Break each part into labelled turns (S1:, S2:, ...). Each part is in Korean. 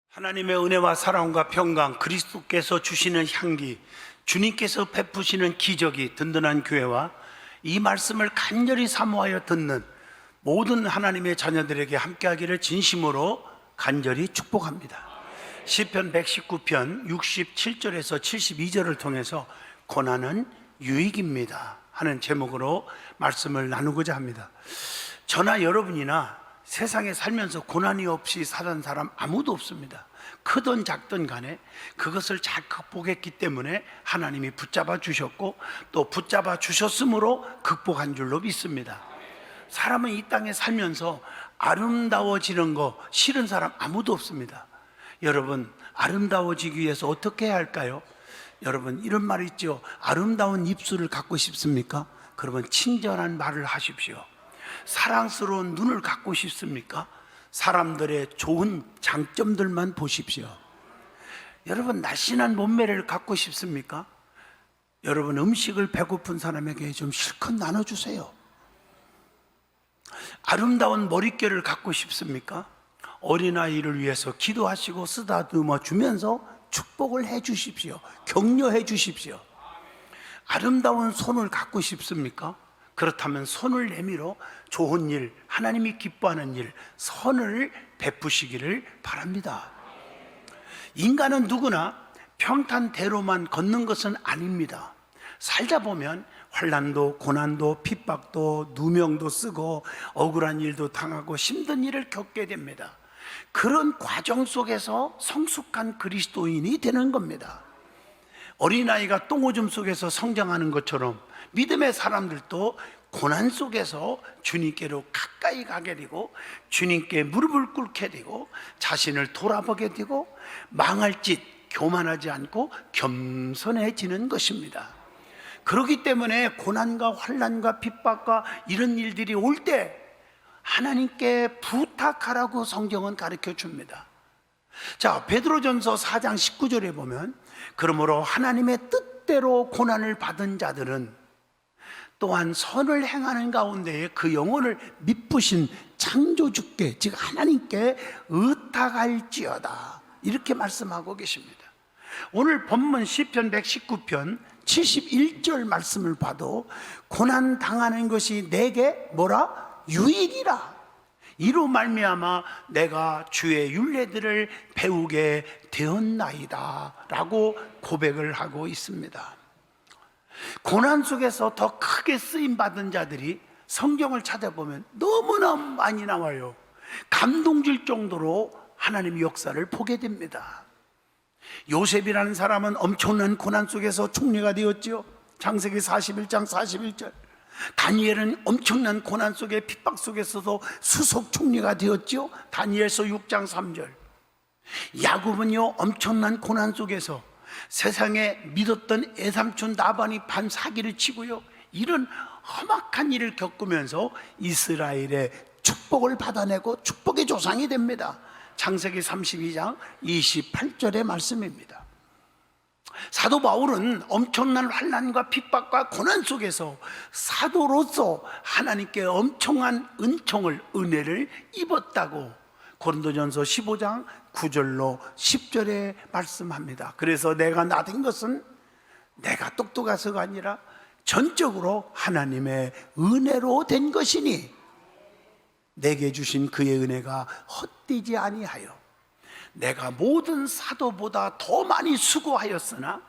S1: 하나님의 은혜와 사랑과 평강, 그리스도께서 주시는 향기, 주님께서 베푸시는 기적이 든든한 교회와 이 말씀을 간절히 사모하여 듣는 모든 하나님의 자녀들에게 함께하기를 진심으로 간절히 축복합니다. 시편 119편 67절에서 72절을 통해서 고난은 유익입니다 하는 제목으로 말씀을 나누고자 합니다. 저나 여러분이나 세상에 살면서 고난이 없이 사는 사람 아무도 없습니다. 크든 작든 간에 그것을 잘 극복했기 때문에 하나님이 붙잡아 주셨고 또 붙잡아 주셨으므로 극복한 줄로 믿습니다. 사람은 이 땅에 살면서 아름다워지는 거 싫은 사람 아무도 없습니다. 여러분, 아름다워지기 위해서 어떻게 해야 할까요? 여러분, 이런 말 있죠. 아름다운 입술을 갖고 싶습니까? 그러면 친절한 말을 하십시오. 사랑스러운 눈을 갖고 싶습니까? 사람들의 좋은 장점들만 보십시오. 여러분, 날씬한 몸매를 갖고 싶습니까? 여러분, 음식을 배고픈 사람에게 좀 실컷 나눠주세요. 아름다운 머릿결을 갖고 싶습니까? 어린아이를 위해서 기도하시고 쓰다듬어 주면서 축복을 해 주십시오. 격려해 주십시오. 아름다운 손을 갖고 싶습니까? 그렇다면 손을 내밀어 좋은 일, 하나님이 기뻐하는 일, 선을 베푸시기를 바랍니다. 인간은 누구나 평탄대로만 걷는 것은 아닙니다. 살다 보면 환난도 고난도 핍박도 누명도 쓰고 억울한 일도 당하고 힘든 일을 겪게 됩니다. 그런 과정 속에서 성숙한 그리스도인이 되는 겁니다. 어린아이가 똥오줌 속에서 성장하는 것처럼 믿음의 사람들도 고난 속에서 주님께로 가까이 가게 되고 주님께 무릎을 꿇게 되고 자신을 돌아보게 되고 망할 짓 교만하지 않고 겸손해지는 것입니다. 그렇기 때문에 고난과 환난과 핍박과 이런 일들이 올 때 하나님께 부탁하라고 성경은 가르쳐 줍니다. 자, 베드로전서 4장 19절에 보면 그러므로 하나님의 뜻대로 고난을 받은 자들은 또한 선을 행하는 가운데에 그 영혼을 미쁘신 창조주께 즉 하나님께 의탁할지어다 이렇게 말씀하고 계십니다. 오늘 본문 시편 119편 71절 말씀을 봐도 고난 당하는 것이 내게 뭐라? 유익이라. 이로 말미암아 내가 주의 율례들을 배우게 되었나이다 라고 고백을 하고 있습니다. 고난 속에서 더 크게 쓰임받은 자들이 성경을 찾아보면 너무나 많이 나와요. 감동질 정도로 하나님의 역사를 보게 됩니다. 요셉이라는 사람은 엄청난 고난 속에서 총리가 되었지요. 창세기 41장 41절. 다니엘은 엄청난 고난 속에 핍박 속에서도 수석 총리가 되었지요. 다니엘서 6장 3절. 야곱은요 엄청난 고난 속에서 세상에 믿었던 애삼촌 나반이 반 사기를 치고요 이런 험악한 일을 겪으면서 이스라엘의 축복을 받아내고 축복의 조상이 됩니다. 창세기 32장 28절의 말씀입니다. 사도 바울은 엄청난 환난과 핍박과 고난 속에서 사도로서 하나님께 엄청난 은총을 은혜를 입었다고 고린도전서 15장 9절로 10절에 말씀합니다. 그래서 내가 나된 것은 내가 똑똑해서가 아니라 전적으로 하나님의 은혜로 된 것이니 내게 주신 그의 은혜가 헛되지 아니하여 내가 모든 사도보다 더 많이 수고하였으나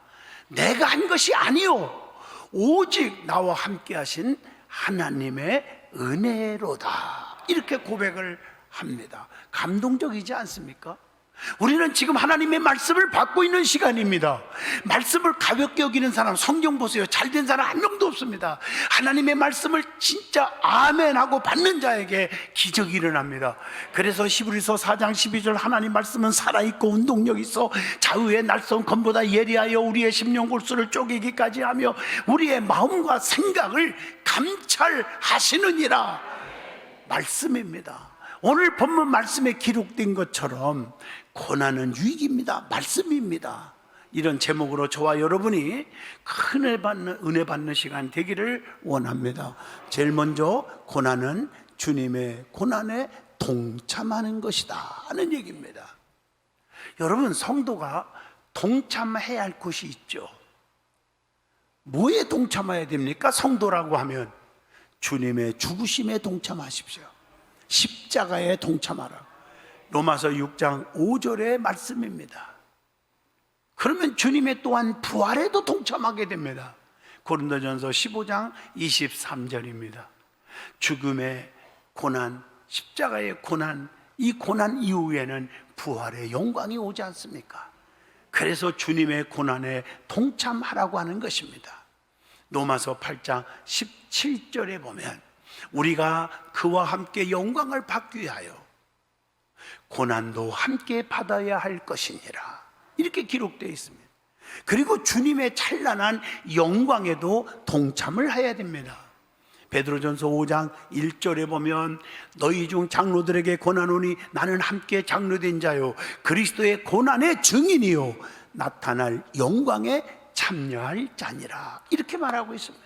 S1: 내가 한 것이 아니요 오직 나와 함께 하신 하나님의 은혜로다 이렇게 고백을 합니다. 감동적이지 않습니까? 우리는 지금 하나님의 말씀을 받고 있는 시간입니다. 말씀을 가볍게 여기는 사람 성경 보세요. 잘된 사람 한 명도 없습니다. 하나님의 말씀을 진짜 아멘하고 받는 자에게 기적이 일어납니다. 그래서 히브리서 4장 12절 하나님 말씀은 살아있고 운동력 있어 좌우의 날선 검보다 예리하여 우리의 심령 골수를 쪼개기까지 하며 우리의 마음과 생각을 감찰하시느니라 말씀입니다. 오늘 본문 말씀에 기록된 것처럼 고난은 유익입니다. 말씀입니다. 이런 제목으로 저와 여러분이 큰 은혜 받는 시간 되기를 원합니다. 제일 먼저 고난은 주님의 고난에 동참하는 것이다 하는 얘기입니다. 여러분, 성도가 동참해야 할 것이 있죠. 뭐에 동참해야 됩니까? 성도라고 하면 주님의 죽으심에 동참하십시오. 십자가에 동참하라. 로마서 6장 5절의 말씀입니다. 그러면 주님의 또한 부활에도 동참하게 됩니다. 고린도전서 15장 23절입니다. 죽음의 고난, 십자가의 고난, 이 고난 이후에는 부활의 영광이 오지 않습니까? 그래서 주님의 고난에 동참하라고 하는 것입니다. 로마서 8장 17절에 보면 우리가 그와 함께 영광을 받기 위하여 고난도 함께 받아야 할 것이니라, 이렇게 기록되어 있습니다. 그리고 주님의 찬란한 영광에도 동참을 해야 됩니다. 베드로전서 5장 1절에 보면 너희 중 장로들에게 권하노니 나는 함께 장로된 자요 그리스도의 고난의 증인이요 나타날 영광에 참여할 자니라, 이렇게 말하고 있습니다.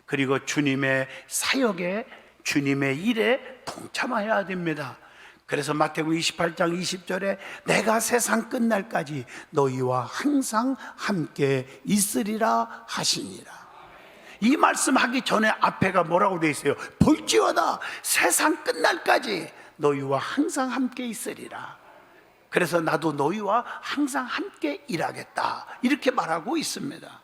S1: 그리고 주님의 사역에, 주님의 일에 동참해야 됩니다. 그래서 마태복음 28장 20절에 내가 세상 끝날까지 너희와 항상 함께 있으리라 하시니라. 이 말씀하기 전에 앞에가 뭐라고 되어 있어요? 볼지어다 세상 끝날까지 너희와 항상 함께 있으리라. 그래서 나도 너희와 항상 함께 일하겠다, 이렇게 말하고 있습니다.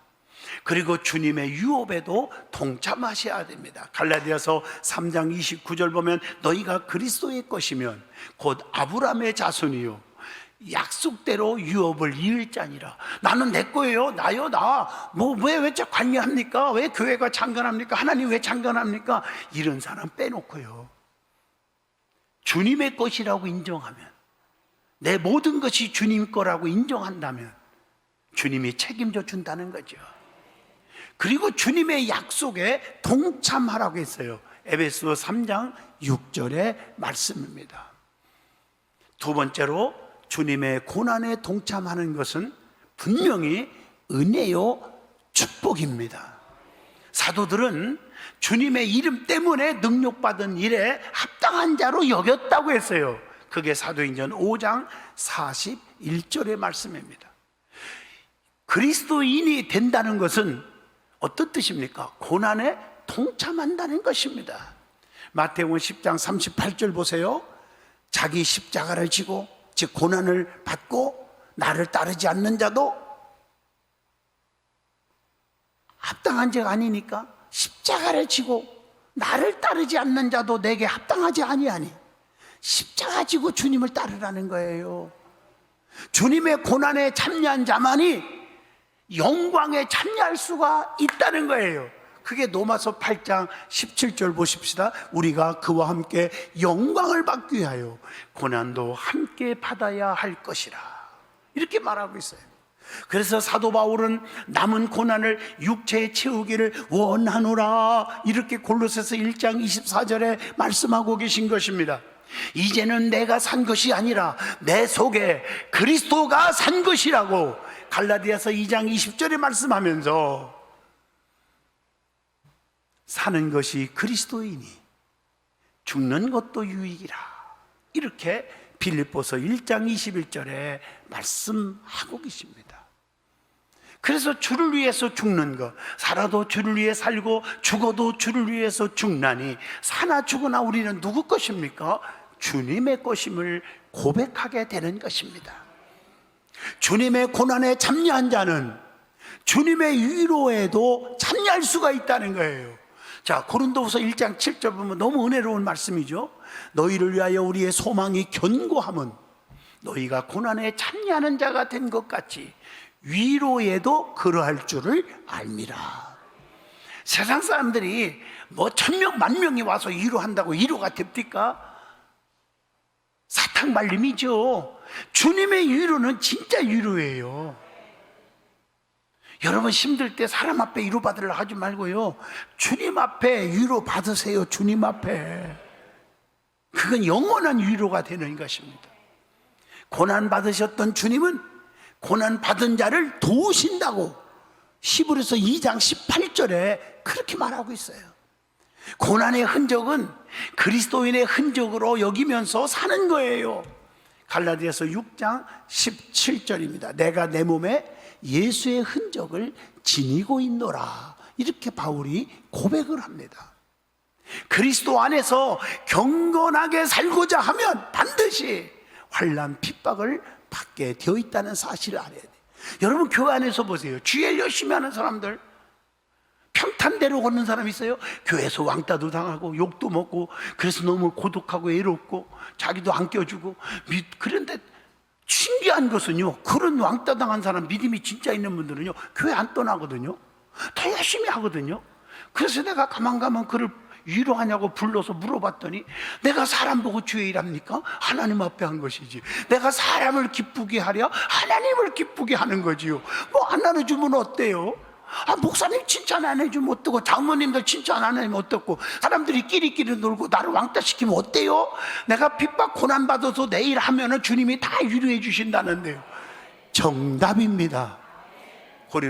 S1: 그리고 주님의 유업에도 동참하셔야 됩니다. 갈라디아서 3장 29절 보면 너희가 그리스도의 것이면 곧 아브라함의 자손이요 약속대로 유업을 이을 자니라. 나는 내 거예요, 나요, 나. 왜 관여합니까? 왜 교회가 창건합니까? 하나님 왜 창건합니까? 이런 사람 빼놓고요, 주님의 것이라고 인정하면, 내 모든 것이 주님 거라고 인정한다면 주님이 책임져 준다는 거죠. 그리고 주님의 약속에 동참하라고 했어요. 에베소 3장 6절의 말씀입니다. 두 번째로 주님의 고난에 동참하는 것은 분명히 은혜요 축복입니다. 사도들은 주님의 이름 때문에 능력받은 일에 합당한 자로 여겼다고 했어요. 그게 사도행전 5장 41절의 말씀입니다. 그리스도인이 된다는 것은 어떤 뜻입니까? 고난에 동참한다는 것입니다. 마태복음 10장 38절 보세요. 자기 십자가를 지고, 즉 고난을 받고 나를 따르지 않는 자도 합당한 자가 아니니까 십자가를 지고 나를 따르지 않는 자도 내게 합당하지 아니하니, 십자가 지고 주님을 따르라는 거예요. 주님의 고난에 참여한 자만이 영광에 참여할 수가 있다는 거예요. 그게 로마서 8장 17절 보십시다. 우리가 그와 함께 영광을 받기 위하여 고난도 함께 받아야 할 것이라, 이렇게 말하고 있어요. 그래서 사도 바울은 남은 고난을 육체에 채우기를 원하노라, 이렇게 골로새서 1장 24절에 말씀하고 계신 것입니다. 이제는 내가 산 것이 아니라 내 속에 그리스도가 산 것이라고 갈라디아서 2장 20절에 말씀하면서 사는 것이 그리스도이니 죽는 것도 유익이라, 이렇게 빌립보서 1장 21절에 말씀하고 계십니다. 그래서 주를 위해서 죽는 것, 살아도 주를 위해 살고 죽어도 주를 위해서 죽나니 사나 죽으나 우리는 누구 것입니까? 주님의 것임을 고백하게 되는 것입니다. 주님의 고난에 참여한 자는 주님의 위로에도 참여할 수가 있다는 거예요. 자, 고린도후서 1장 7절 보면 너무 은혜로운 말씀이죠. 너희를 위하여 우리의 소망이 견고함은 너희가 고난에 참여하는 자가 된 것 같이 위로에도 그러할 줄을 알미라. 세상 사람들이 뭐 1000명, 10,000명이 와서 위로한다고 위로가 됩니까? 사탕 말림이죠. 주님의 위로는 진짜 위로예요. 여러분 힘들 때 사람 앞에 위로 받으려 하지 말고요, 주님 앞에 위로 받으세요. 주님 앞에. 그건 영원한 위로가 되는 것입니다. 고난 받으셨던 주님은 고난 받은 자를 도우신다고 히브리서 2장 18절에 그렇게 말하고 있어요. 고난의 흔적은 그리스도인의 흔적으로 여기면서 사는 거예요. 갈라디아서 6장 17절입니다. 내가 내 몸에 예수의 흔적을 지니고 있노라. 이렇게 바울이 고백을 합니다. 그리스도 안에서 경건하게 살고자 하면 반드시 환난 핍박을 받게 되어 있다는 사실을 알아야 돼요. 여러분 교회 안에서 보세요. 주일 열심히 하는 사람들, 평탄대로 걷는 사람 있어요. 교회에서 왕따도 당하고 욕도 먹고 그래서 너무 고독하고 외롭고 자기도 안 껴주고. 그런데 신기한 것은요, 그런 왕따 당한 사람, 믿음이 진짜 있는 분들은요 교회 안 떠나거든요. 더 열심히 하거든요. 그래서 내가 가만 그를 위로하냐고 불러서 물어봤더니, 내가 사람 보고 주의 일합니까? 하나님 앞에 한 것이지. 내가 사람을 기쁘게 하랴 하나님을 기쁘게 하는 거지요. 뭐 안 나눠주면 어때요? 목사님 칭찬 안 해주면 어떡고, 장모님들 칭찬 안 해주면 어떻고, 사람들이 끼리끼리 놀고 나를 왕따시키면 어때요? 내가 핍박 고난 받아서 내일 하면은 주님이 다 위로해 주신다는데요. 정답입니다.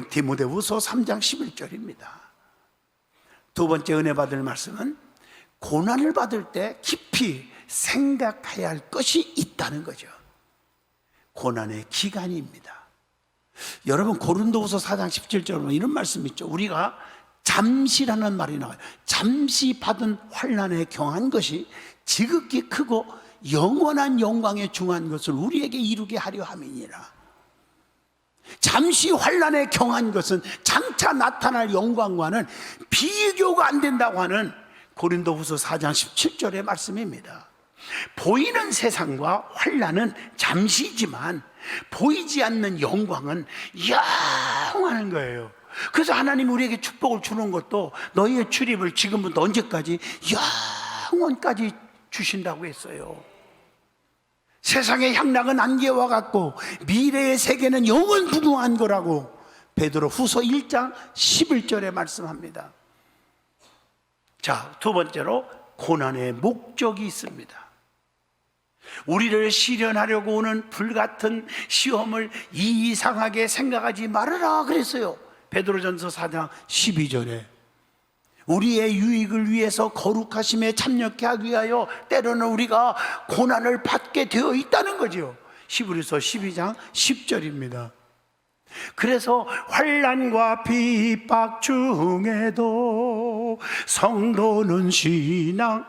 S1: 디모데후서 3장 11절입니다. 두 번째 은혜 받을 말씀은 고난을 받을 때 깊이 생각해야 할 것이 있다는 거죠. 고난의 기간입니다. 여러분 고린도후서 4장 17절에 보면 이런 말씀 있죠. 우리가 잠시라는 말이 나와요. 잠시 받은 환난에 경한 것이 지극히 크고 영원한 영광에 중한 것을 우리에게 이루게 하려 함이니라. 잠시 환난에 경한 것은 장차 나타날 영광과는 비교가 안 된다고 하는 고린도후서 4장 17절의 말씀입니다. 보이는 세상과 환난은 잠시지만 보이지 않는 영광은 영원한 거예요. 그래서 하나님이 우리에게 축복을 주는 것도 너희의 출입을 지금부터 언제까지? 영원까지 주신다고 했어요. 세상의 향락은 안개와 같고 미래의 세계는 영원 부동한 거라고 베드로 후서 1장 11절에 말씀합니다. 자, 두 번째로 고난의 목적이 있습니다. 우리를 시련하려고 오는 불같은 시험을 이상하게 생각하지 말아라 그랬어요. 베드로전서 4장 12절에 우리의 유익을 위해서 거룩하심에 참여케 하기 위하여 때로는 우리가 고난을 받게 되어 있다는 거죠. 히브리서 12장 10절입니다. 그래서 환난과 핍박 중에도 성도는 신앙,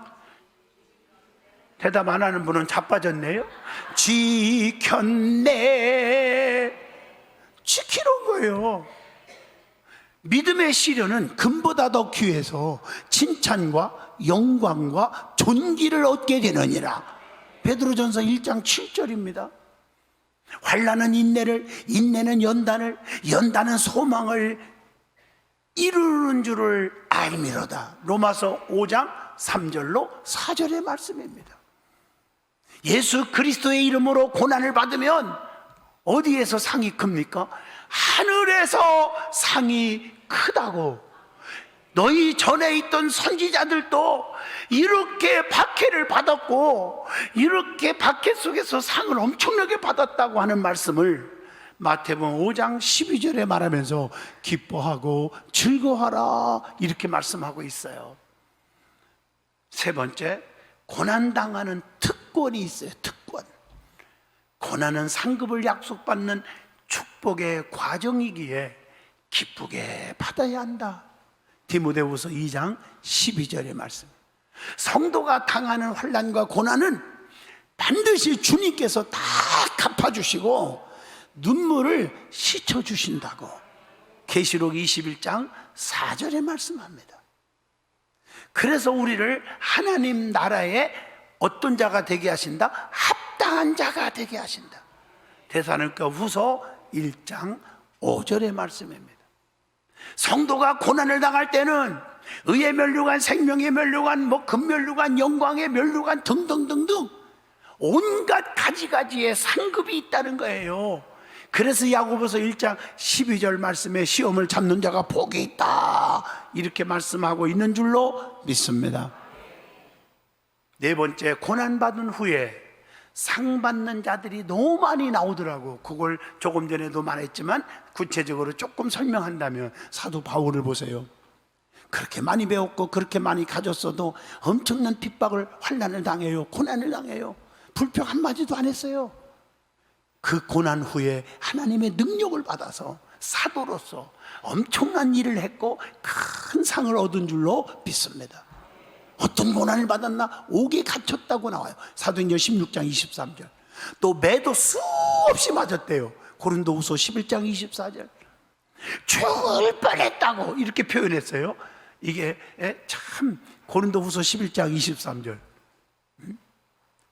S1: 대답 안 하는 분은 자빠졌네요. 지켰네. 지키는 거예요. 믿음의 시련은 금보다 더 귀해서 칭찬과 영광과 존귀를 얻게 되느니라. 베드로전서 1장 7절입니다. 환난은 인내를, 인내는 연단을, 연단은 소망을 이루는 줄을 알미로다. 로마서 5장 3절로 4절의 말씀입니다. 예수 그리스도의 이름으로 고난을 받으면 어디에서 상이 큽니까? 하늘에서 상이 크다고. 너희 전에 있던 선지자들도 이렇게 박해를 받았고 이렇게 박해 속에서 상을 엄청나게 받았다고 하는 말씀을 마태복음 5장 12절에 말하면서 기뻐하고 즐거워하라 이렇게 말씀하고 있어요. 세 번째, 고난당하는 특권이 있어요. 특권. 고난은 상급을 약속받는 축복의 과정이기에 기쁘게 받아야 한다. 디모데후서 2장 12절의 말씀. 성도가 당하는 환난과 고난은 반드시 주님께서 다 갚아주시고 눈물을 씻어주신다고 계시록 21장 4절에 말씀합니다. 그래서 우리를 하나님 나라의 어떤 자가 되게 하신다? 합당한 자가 되게 하신다. 데살로니가 후서 1장 5절의 말씀입니다. 성도가 고난을 당할 때는 의의 면류관, 생명의 면류관, 금면류관, 영광의 면류관 등등등등 온갖 가지가지의 상급이 있다는 거예요. 그래서 야고보서 1장 12절 말씀에 시험을 잡는 자가 복이 있다 이렇게 말씀하고 있는 줄로 믿습니다. 네 번째, 고난받은 후에 상 받는 자들이 너무 많이 나오더라고. 그걸 조금 전에도 말했지만 구체적으로 조금 설명한다면 사도 바울을 보세요. 그렇게 많이 배웠고 그렇게 많이 가졌어도 엄청난 핍박을, 환난을 당해요. 고난을 당해요. 불평 한마디도 안 했어요. 그 고난 후에 하나님의 능력을 받아서 사도로서 엄청난 일을 했고 큰 상을 얻은 줄로 믿습니다. 어떤 고난을 받았나? 옥에 갇혔다고 나와요. 사도행전 16장 23절. 또 매도 수없이 맞았대요. 고린도후서 11장 24절. 죽을 뻔했다고 이렇게 표현했어요. 이게 참 고린도후서 11장 23절.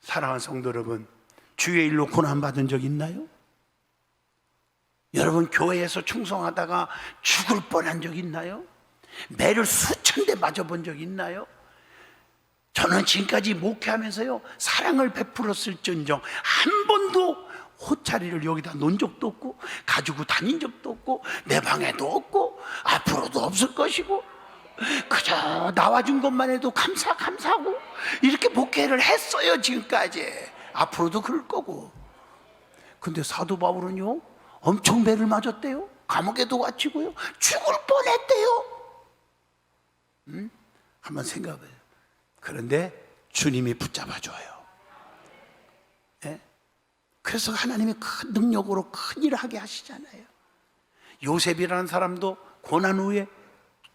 S1: 사랑하는 성도 여러분, 주의 일로 고난 받은 적 있나요? 여러분 교회에서 충성하다가 죽을 뻔한 적 있나요? 매를 수천 대 맞아본 적 있나요? 저는 지금까지 목회하면서요 사랑을 베풀었을지언정 한 번도 호차리를 여기다 놓은 적도 없고 가지고 다닌 적도 없고 내 방에도 없고 앞으로도 없을 것이고 그저 나와준 것만 해도 감사하고 이렇게 목회를 했어요. 지금까지 앞으로도 그럴 거고. 근데 사도 바울은요 엄청 매를 맞았대요. 감옥에도 갇히고요 죽을 뻔했대요. 한번 생각해봐요. 그런데 주님이 붙잡아줘요. 네? 그래서 하나님이 큰 능력으로 큰 일을 하게 하시잖아요. 요셉이라는 사람도 고난 후에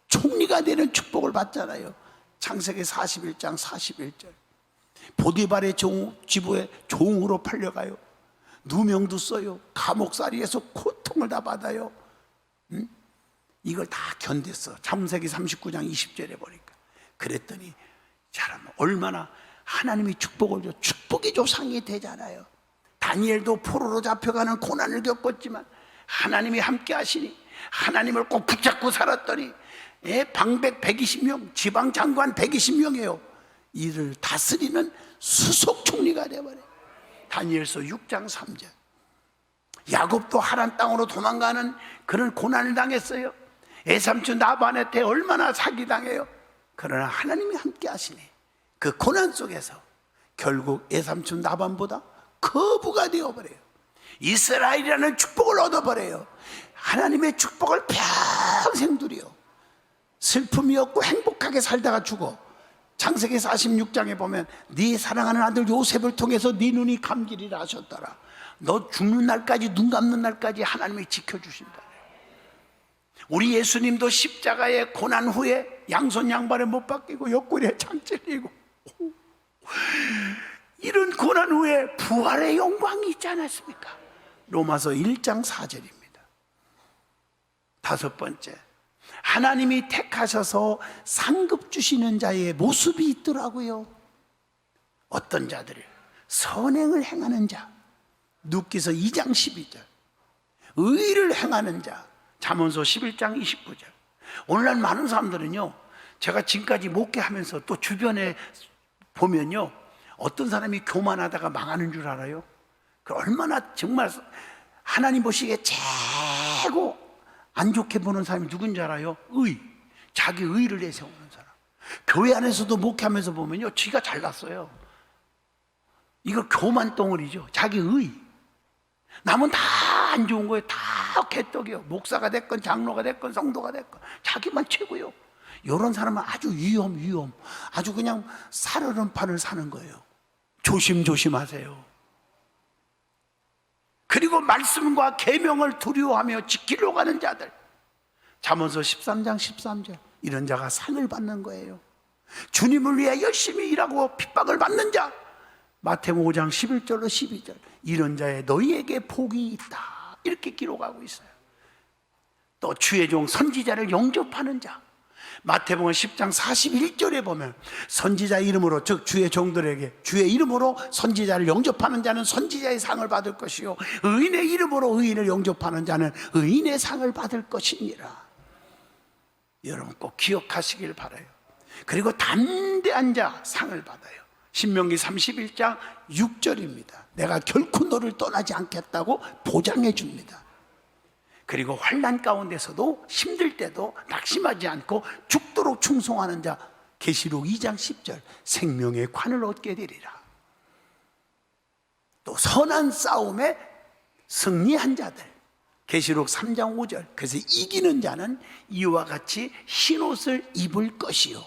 S1: 총리가 되는 축복을 받잖아요. 창세기 41장 41절. 보디발의 지부에 종으로 팔려가요. 누명도 써요. 감옥살이에서 고통을 다 받아요. 이걸 다 견뎠어. 창세기 39장 20절에 보니까. 그랬더니 사람 얼마나 하나님이 축복을 줘. 축복의 조상이 되잖아요. 다니엘도 포로로 잡혀가는 고난을 겪었지만 하나님이 함께 하시니 하나님을 꼭 붙잡고 살았더니 방백 120명, 지방장관 120명이에요. 이를 다스리는 수석 총리가 되어버려요. 다니엘서 6장 3절. 야곱도 하란 땅으로 도망가는 그런 고난을 당했어요. 애삼촌 라반한테 얼마나 사기당해요. 그러나 하나님이 함께 하시네. 그 고난 속에서 결국 애삼촌 라반보다 거부가 되어버려요. 이스라엘이라는 축복을 얻어버려요. 하나님의 축복을 평생 누려 슬픔이 없고 행복하게 살다가 죽어. 창세기 46장에 보면 네 사랑하는 아들 요셉을 통해서 네 눈이 감기리라 하셨더라. 너 죽는 날까지, 눈 감는 날까지 하나님이 지켜주신다. 우리 예수님도 십자가의 고난 후에 양손 양발에 못 박히고 옆구리에 창 찔리고 이런 고난 후에 부활의 영광이 있지 않았습니까? 로마서 1장 4절입니다. 다섯 번째, 하나님이 택하셔서 상급 주시는 자의 모습이 있더라고요. 어떤 자들을? 선행을 행하는 자, 눕기서 2장 12절. 의를 행하는 자, 잠언서 11장 29절. 오늘날 많은 사람들은요, 제가 지금까지 목회하면서 또 주변에 보면요, 어떤 사람이 교만하다가 망하는 줄 알아요? 그 얼마나 정말 하나님 보시기에 최고 안 좋게 보는 사람이 누군지 알아요? 자기 의를 내세우는 사람. 교회 안에서도 목회하면서 보면요, 지가 잘났어요. 이거 교만 덩어리죠. 자기 의. 남은 다 안 좋은 거예요. 다 개떡이요. 목사가 됐건 장로가 됐건 성도가 됐건 자기만 최고요. 이런 사람은 아주 위험. 아주 그냥 살얼음판을 사는 거예요. 조심하세요. 그리고 말씀과 계명을 두려워하며 지키려고 하는 자들, 잠언서 13장 13절. 이런 자가 상을 받는 거예요. 주님을 위해 열심히 일하고 핍박을 받는 자, 마태복음 5장 11절로 12절. 이런 자에 너희에게 복이 있다, 이렇게 기록하고 있어요. 또 주의 종 선지자를 영접하는 자, 마태복음 10장 41절에 보면 선지자 이름으로, 즉 주의 종들에게 주의 이름으로 선지자를 영접하는 자는 선지자의 상을 받을 것이요 의인의 이름으로 의인을 영접하는 자는 의인의 상을 받을 것이니라. 여러분 꼭 기억하시길 바라요. 그리고 담대한 자 상을 받아요. 신명기 31장 6절입니다. 내가 결코 너를 떠나지 않겠다고 보장해 줍니다. 그리고 환난 가운데서도 힘들 때도 낙심하지 않고 죽도록 충성하는 자, 계시록 2장 10절. 생명의 관을 얻게 되리라. 또 선한 싸움에 승리한 자들, 계시록 3장 5절. 그래서 이기는 자는 이와 같이 흰옷을 입을 것이요.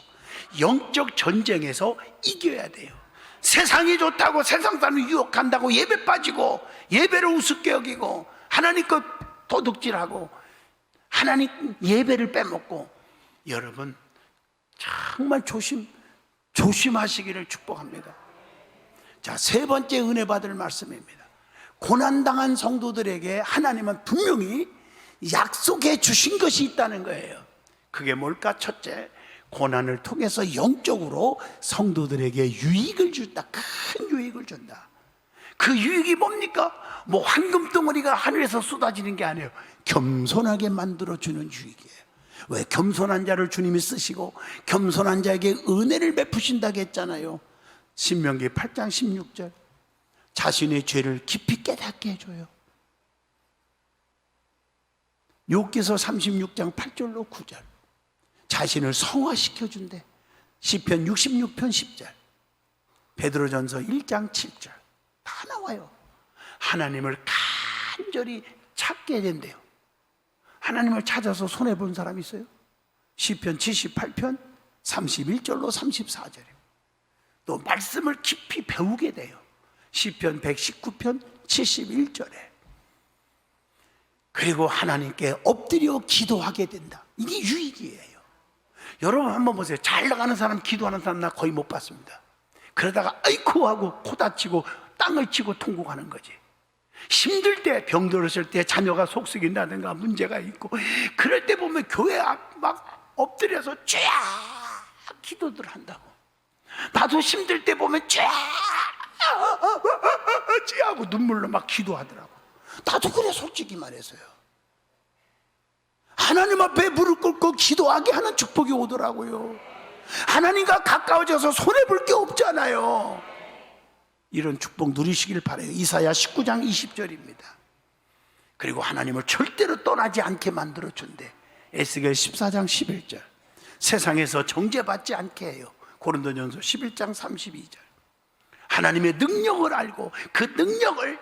S1: 영적 전쟁에서 이겨야 돼요. 세상이 좋다고 세상 사람을 유혹한다고 예배 빠지고 예배를 우습게 여기고 하나님 것 도둑질하고 하나님 예배를 빼먹고, 여러분 정말 조심하시기를 축복합니다. 자, 세 번째 은혜 받을 말씀입니다. 고난당한 성도들에게 하나님은 분명히 약속해 주신 것이 있다는 거예요. 그게 뭘까? 첫째, 고난을 통해서 영적으로 성도들에게 유익을 준다. 큰 유익을 준다. 그 유익이 뭡니까? 뭐 황금 덩어리가 하늘에서 쏟아지는 게 아니에요. 겸손하게 만들어주는 유익이에요. 왜? 겸손한 자를 주님이 쓰시고 겸손한 자에게 은혜를 베푸신다고 했잖아요. 신명기 8장 16절. 자신의 죄를 깊이 깨닫게 해줘요. 욥기서 36장 8절로 9절. 자신을 성화시켜준대. 시편 66편 10절. 베드로전서 1장 7절. 다 나와요. 하나님을 간절히 찾게 된대요. 하나님을 찾아서 손해본 사람 있어요? 시편 78편 31절로 34절이에요. 또 말씀을 깊이 배우게 돼요. 시편 119편 71절에. 그리고 하나님께 엎드려 기도하게 된다. 이게 유익이에요. 여러분 한번 보세요. 잘 나가는 사람, 기도하는 사람 나 거의 못 봤습니다. 그러다가 아이쿠 하고 코 다치고 땅을 치고 통곡하는 거지. 힘들 때, 병 들었을 때 자녀가 속썩인다든가 문제가 있고 그럴 때 보면 교회 앞 막 엎드려서 쫙 기도들 한다고. 나도 힘들 때 보면 쫙 하고 눈물로 막 기도하더라고. 나도 그래, 솔직히 말해서요. 하나님 앞에 무릎 꿇고 기도하게 하는 축복이 오더라고요. 하나님과 가까워져서 손해볼 게 없잖아요. 이런 축복 누리시길 바라요. 이사야 19장 20절입니다. 그리고 하나님을 절대로 떠나지 않게 만들어준대. 에스겔 14장 11절. 세상에서 정죄받지 않게 해요. 고린도전서 11장 32절. 하나님의 능력을 알고 그 능력을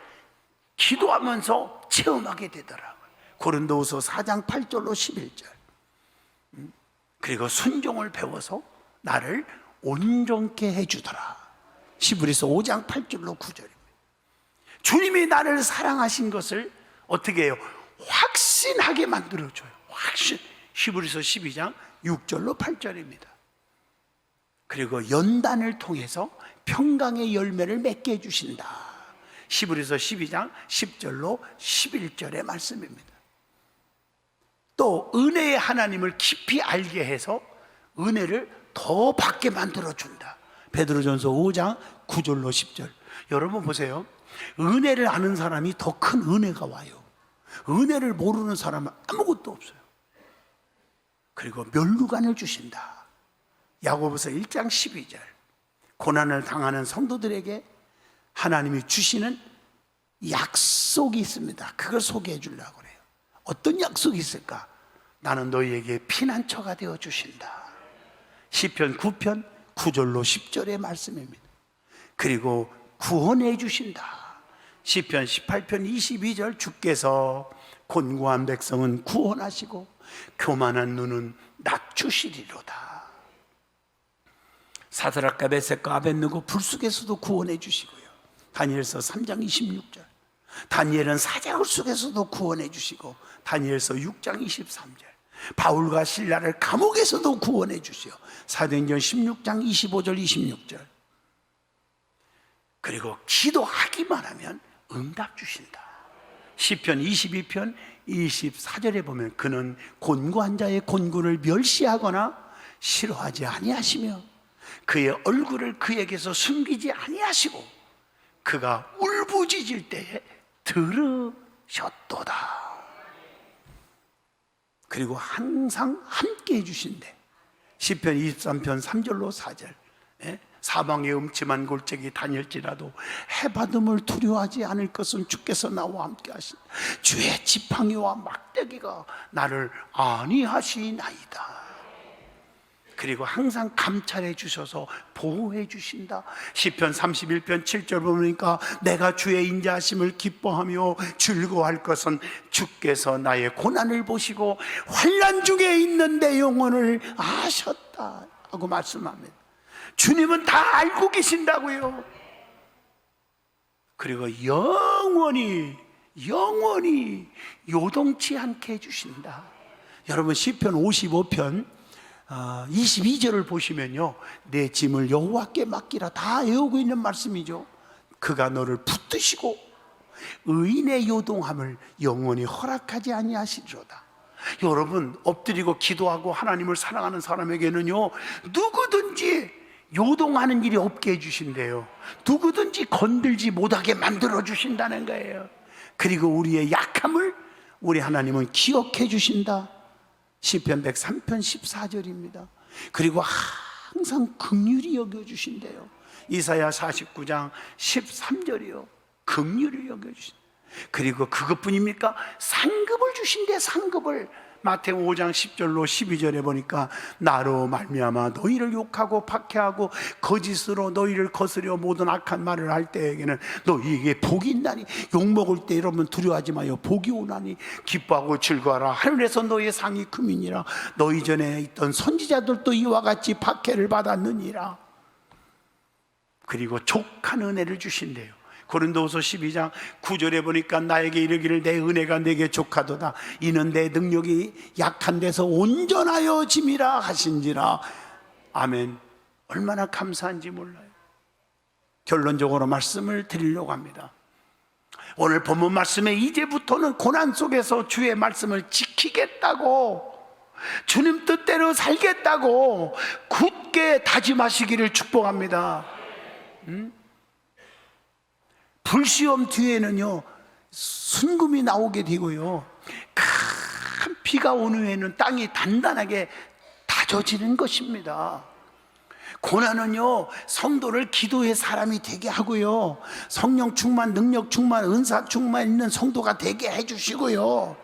S1: 기도하면서 체험하게 되더라고요. 고린도후서 4장 8절로 11절. 그리고 순종을 배워서 나를 온전케 해주더라. 히브리서 5장 8절로 9절입니다. 주님이 나를 사랑하신 것을 어떻게 해요? 확신하게 만들어줘요. 확신. 히브리서 12장 6절로 8절입니다. 그리고 연단을 통해서 평강의 열매를 맺게 해주신다. 히브리서 12장 10절로 11절의 말씀입니다. 또 은혜의 하나님을 깊이 알게 해서 은혜를 더 받게 만들어준다. 베드로전서 5장 9절로 10절. 여러분 보세요. 은혜를 아는 사람이 더 큰 은혜가 와요. 은혜를 모르는 사람은 아무것도 없어요. 그리고 면류관을 주신다. 야고보서 1장 12절. 고난을 당하는 성도들에게 하나님이 주시는 약속이 있습니다. 그걸 소개해 주려고 그래요. 어떤 약속이 있을까? 나는 너희에게 피난처가 되어 주신다. 시편 9편 9절로 10절의 말씀입니다. 그리고 구원해 주신다. 시편 18편 22절. 주께서 곤고한 백성은 구원하시고 교만한 눈은 낮추시리로다. 사드락과 메섹과 아벳느고 불속에서도 구원해 주시고요. 다니엘서 3장 26절. 다니엘은 사자굴 속에서도 구원해 주시고 다니엘서 6장 23절. 바울과 실라를 감옥에서도 구원해 주시오. 사도행전 16장 25절 26절. 그리고 기도하기만 하면 응답 주신다. 시편 22편 24절에 보면 그는 곤고한 자의 곤고를 멸시하거나 싫어하지 아니하시며 그의 얼굴을 그에게서 숨기지 아니하시고 그가 울부짖을 때에 들으셨도다. 그리고 항상 함께 해주신대. 시편 23편 3절로 4절. 사방의 음침한 골짜기 다닐지라도 해받음을 두려워하지 않을 것은 주께서 나와 함께 하신다. 주의 지팡이와 막대기가 나를 안위하시나이다. 그리고 항상 감찰해 주셔서 보호해 주신다. 시편 31편 7절 보니까 내가 주의 인자하심을 기뻐하며 즐거워할 것은 주께서 나의 고난을 보시고 환난 중에 있는 내 영혼을 아셨다 하고 말씀합니다. 주님은 다 알고 계신다고요. 그리고 영원히 요동치 않게 해주신다. 여러분 시편 55편 22절을 보시면요, 내 짐을 여호와께 맡기라 다 외우고 있는 말씀이죠. 그가 너를 붙드시고 의인의 요동함을 영원히 허락하지 아니하시리로다. 여러분 엎드리고 기도하고 하나님을 사랑하는 사람에게는요, 누구든지 요동하는 일이 없게 해주신대요. 누구든지 건들지 못하게 만들어 주신다는 거예요. 그리고 우리의 약함을 우리 하나님은 기억해 주신다. 시편 103편 14절입니다. 그리고 항상 긍휼히 여겨주신대요. 이사야 49장 13절이요. 긍휼히 여겨주신다. 그리고 그것뿐입니까? 상급을 주신대. 상급을 마태복음 5장 10절로 12절에 보니까 나로 말미암아 너희를 욕하고 박해하고 거짓으로 너희를 거스려 모든 악한 말을 할 때에게는 너희에게 복이 있나니 욕먹을 때 여러분 두려워하지 마요. 복이 오나니 기뻐하고 즐거워하라. 하늘에서 너희의 상이 금이니라. 너희 전에 있던 선지자들도 이와 같이 박해를 받았느니라. 그리고 족한 은혜를 주신대요. 고린도후서 12장 9절에 보니까 나에게 이르기를 내 은혜가 내게 족하도다. 이는 내 능력이 약한 데서 온전하여 짐이라 하신지라. 아멘. 얼마나 감사한지 몰라요. 결론적으로 말씀을 드리려고 합니다. 오늘 본문 말씀에 이제부터는 고난 속에서 주의 말씀을 지키겠다고, 주님 뜻대로 살겠다고 굳게 다짐하시기를 축복합니다. 불시험 뒤에는요 순금이 나오게 되고요, 큰 비가 온 후에는 땅이 단단하게 다져지는 것입니다. 고난은요 성도를 기도의 사람이 되게 하고요, 성령 충만, 능력 충만, 은사 충만 있는 성도가 되게 해주시고요,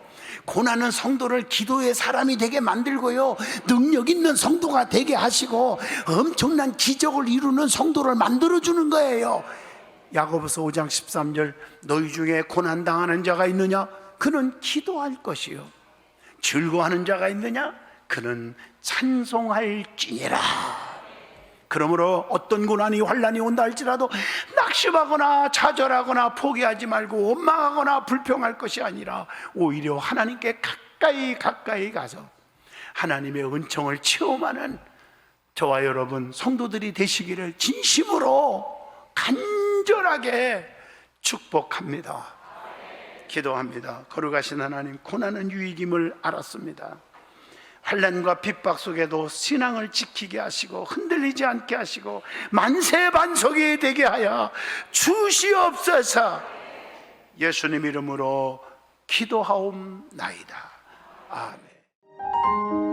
S1: 고난은 성도를 기도의 사람이 되게 만들고요, 능력 있는 성도가 되게 하시고 엄청난 기적을 이루는 성도를 만들어주는 거예요. 야고보서 5장 13절 너희 중에 고난당하는 자가 있느냐? 그는 기도할 것이요. 즐거워하는 자가 있느냐? 그는 찬송할지니라. 그러므로 어떤 고난이 환난이 온다 할지라도 낙심하거나 좌절하거나 포기하지 말고 원망하거나 불평할 것이 아니라 오히려 하나님께 가까이 가서 하나님의 은총을 체험하는 저와 여러분 성도들이 되시기를 진심으로 간절하게 축복합니다. 기도합니다. 거룩하신 하나님, 고난은 유익임을 알았습니다. 환난과 핍박 속에도 신앙을 지키게 하시고 흔들리지 않게 하시고 만세반석이 되게 하여 주시옵소서. 예수님 이름으로 기도하옵나이다. 아멘.